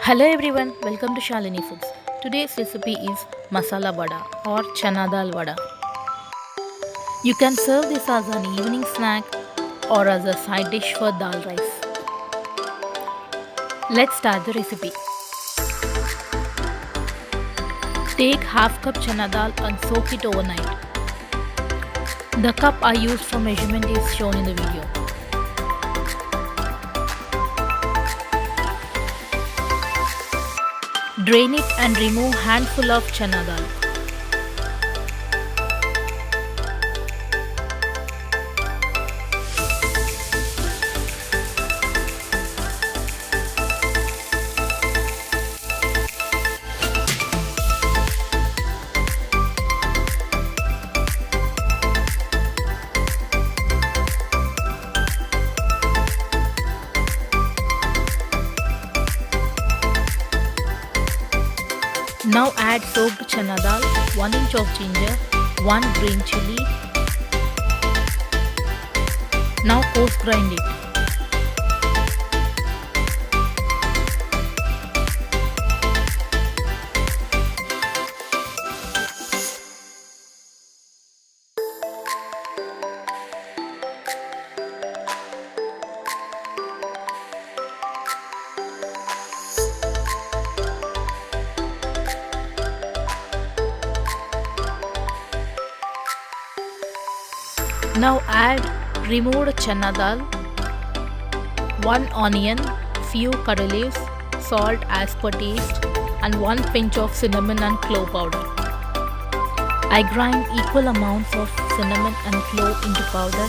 Hello everyone, welcome to Shalini Foods. Today's recipe is masala vada or chana dal vada. You can serve this as an evening snack or as a side dish for dal rice. Let's start the recipe. Take half cup chana dal and soak it overnight. The cup I used for measurement is shown in the video. Drain it and remove handful of chana dal. Now add soaked chana dal, 1 inch of ginger, 1 green chilli. Now coarse grind it. Now add removed chana dal, 1 onion, few curry leaves, salt as per taste and 1 pinch of cinnamon and clove powder. I grind equal amounts of cinnamon and clove into powder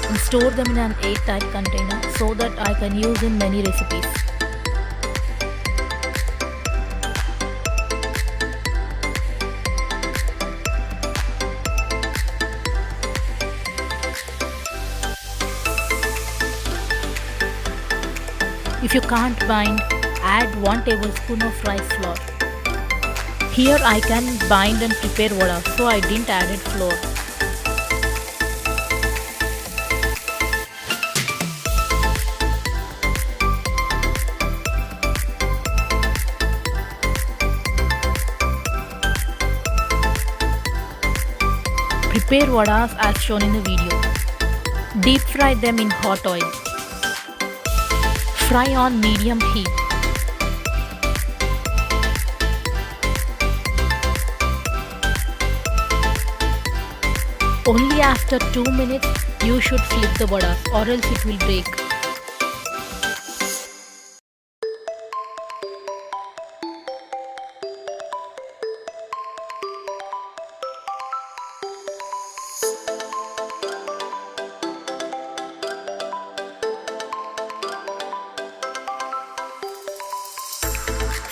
and store them in an airtight container so that I can use in many recipes. If you can't bind, add 1 tablespoon of rice flour. Here I can bind and prepare vada, so I didn't add flour. Prepare vadas as shown in the video. Deep fry them in hot oil. Fry on medium heat. Only after 2 minutes you should flip the vadas or else it will break.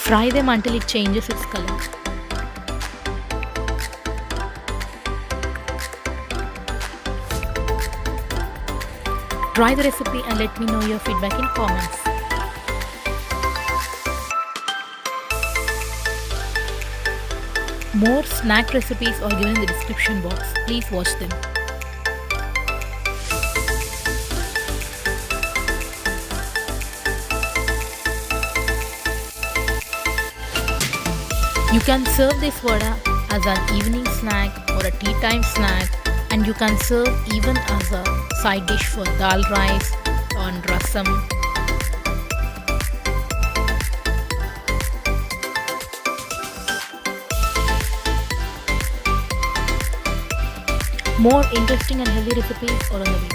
Fry them until it changes its color. Try the recipe and let me know your feedback in comments. More snack recipes are given in the description box. Please watch them. You can serve this vada as an evening snack or a tea time snack, and you can serve even as a side dish for dal rice on rasam. More interesting and healthy recipes are on the way.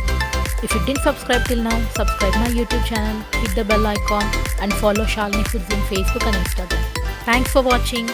If you didn't subscribe till now, subscribe my YouTube channel, hit the bell icon and follow Shalini Foods in Facebook and Instagram. Thanks for watching.